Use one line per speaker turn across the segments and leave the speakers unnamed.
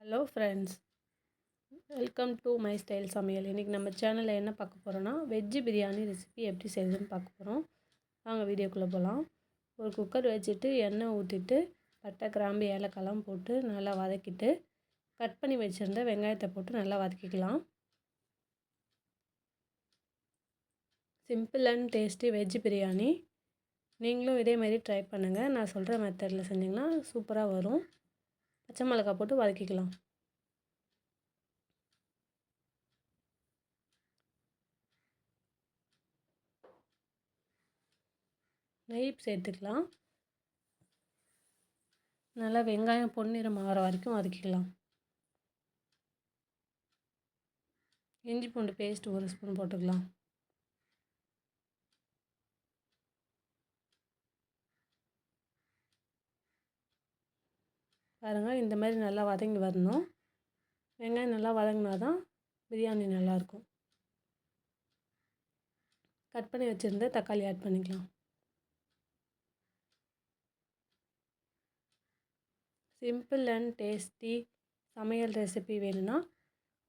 Hello friends, welcome to my style சமையல். இன்றைக்கி நம்ம சேனலில் என்ன பார்க்க போகிறோன்னா, வெஜ்ஜு பிரியாணி ரெசிபி எப்படி செய்யுதுன்னு பார்க்க போகிறோம். வாங்க வீடியோக்குள்ளே போகலாம். ஒரு குக்கர் வச்சுட்டு எண்ணெய் ஊற்றிட்டு பட்டை, கிராம்பு, ஏலக்காய்லாம் போட்டு நல்லா வதக்கிட்டு கட் பண்ணி வச்சுருந்த வெங்காயத்தை போட்டு நல்லா வதக்கிக்கலாம். Simple and tasty veg biryani. நீங்களும் இதேமாரி ட்ரை பண்ணுங்கள். நான் சொல்கிற மெத்தடில் செஞ்சிங்கன்னா சூப்பராக வரும். பச்சை மிளகாய் போட்டு வதக்கிக்கலாம். நெய் சேர்த்துக்கலாம். நல்லா வெங்காயம் பொன்னிறம் ஆகிற வரைக்கும் வதக்கிக்கலாம். இஞ்சி பூண்டு பேஸ்ட் 1 ஸ்பூன் போட்டுக்கலாம். பாருங்கள், இந்த மாதிரி நல்லா வதங்கி வரணும். வெங்காயம் நல்லா வதங்கினா தான் பிரியாணி நல்லாயிருக்கும். கட் பண்ணி வச்சுருந்த தக்காளி ஆட் பண்ணிக்கலாம். சிம்பிள் அண்ட் டேஸ்டி சமையல் ரெசிபி வேணும்னா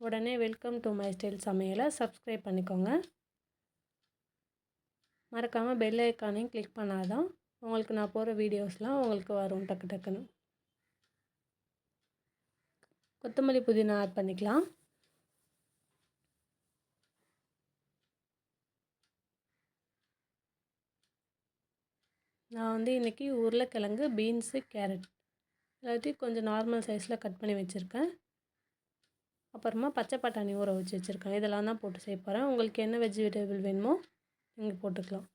உடனே வெல்கம் டு மை ஸ்டைல் சமையலை சப்ஸ்கிரைப் பண்ணிக்கோங்க. மறக்காமல் பெல் ஐக்கானையும் கிளிக் பண்ணாதான் உங்களுக்கு நான் போகிற வீடியோஸ்லாம் உங்களுக்கு வரும் டக்கு டக்குன்னு. கொத்தமல்லி புதினா ஆட் பண்ணிக்கலாம். நான் இன்றைக்கி உருளைக்கிழங்கு, பீன்ஸு, கேரட் எல்லாத்தையும் கொஞ்சம் நார்மல் சைஸில் கட் பண்ணி வச்சுருக்கேன். அப்புறமா பச்சை பட்டாணி ஊற வச்சு வச்சுருக்கேன். இதெல்லாம் தான் போட்டு செய்ய போகிறேன். உங்களுக்கு என்ன வெஜிடபிள் வேணுமோ நீங்கள் போட்டுக்கலாம்.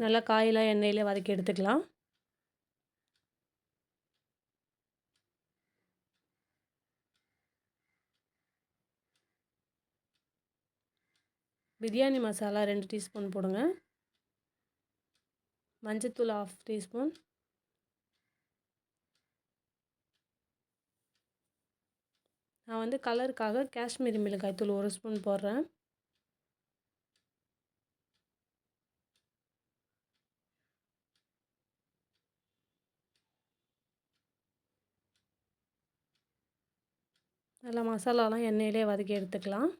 நல்லா காயெல்லாம் எண்ணெயில் வதக்கி எடுத்துக்கலாம். பிரியாணி மசாலா 2 டீஸ்பூன் போடுங்க. மஞ்சத்தூள் 1/2 டீஸ்பூன். நான் கலருக்காக காஷ்மீரி மிளகாய் தூள் 1 ஸ்பூன் போடுறேன். நல்லா மசாலாலாம் எண்ணெயிலே வதக்கி எடுத்துக்கலாம்.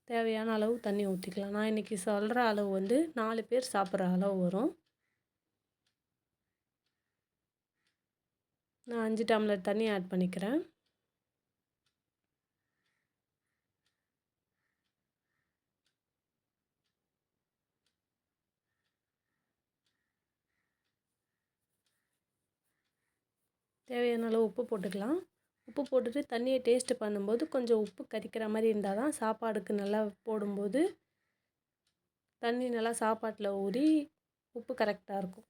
தேவையான அளவு தண்ணி ஊற்றிக்கலாம். நான் இன்றைக்கி சொல்கிற அளவு 4 பேர் சாப்பிட்ற அளவு வரும். நான் 5 டம்ளர் தண்ணி ஆட் பண்ணிக்கிறேன். தேவையான அளவு உப்பு போட்டுக்கலாம். உப்பு போட்டுட்டு தண்ணியை டேஸ்ட்டு பண்ணும்போது கொஞ்சம் உப்பு கரிக்கிற மாதிரி இருந்தால் தான் சாப்பாடுக்கு நல்லா போடும்போது தண்ணி நல்லா சாப்பாட்டில் ஊறி உப்பு கரெக்டாக இருக்கும்.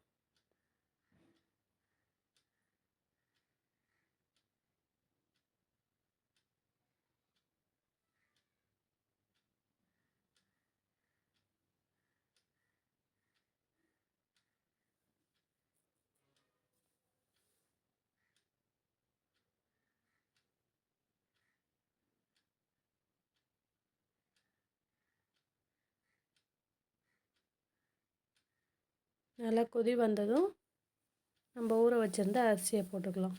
நல்லா கொதி வந்ததும் நம்ம ஊற வச்சுருந்த அரிசியை போட்டுக்கலாம்.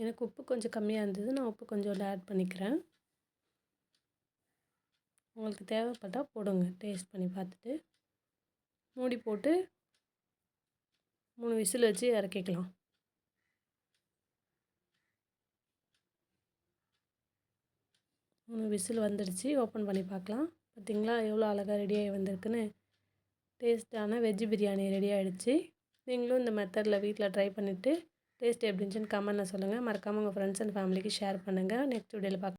எனக்கு உப்பு கொஞ்சம் கம்மியாக இருந்தது. நான் உப்பு கொஞ்சம் ஆட் பண்ணிக்கிறேன். உங்களுக்கு தேவைப்பட்டால் போடுங்க. டேஸ்ட் பண்ணி பார்த்துட்டு மூடி போட்டு 3 விசில் வச்சு இறக்கிக்கலாம். விசில் வந்துடுச்சு. ஓப்பன் பண்ணி பார்க்கலாம். பார்த்திங்களா எவ்வளோ அழகாக ரெடியாகி வந்திருக்குன்னு. டேஸ்ட்டான வெஜ் பிரியாணி ரெடி ஆகிடுச்சு. நீங்களும் இந்த மெத்தடில் வீட்டில் ட்ரை பண்ணிவிட்டு டேஸ்ட் எப்படி இருந்துச்சுன்னு கமெண்ட்டில் சொல்லுங்கள். மறக்காமல் உங்கள் ஃப்ரெண்ட்ஸ் அண்ட் ஃபேமிலிக்கு ஷேர் பண்ணுங்கள். நெக்ஸ்ட் வீடியோவில் பார்க்கலாம்.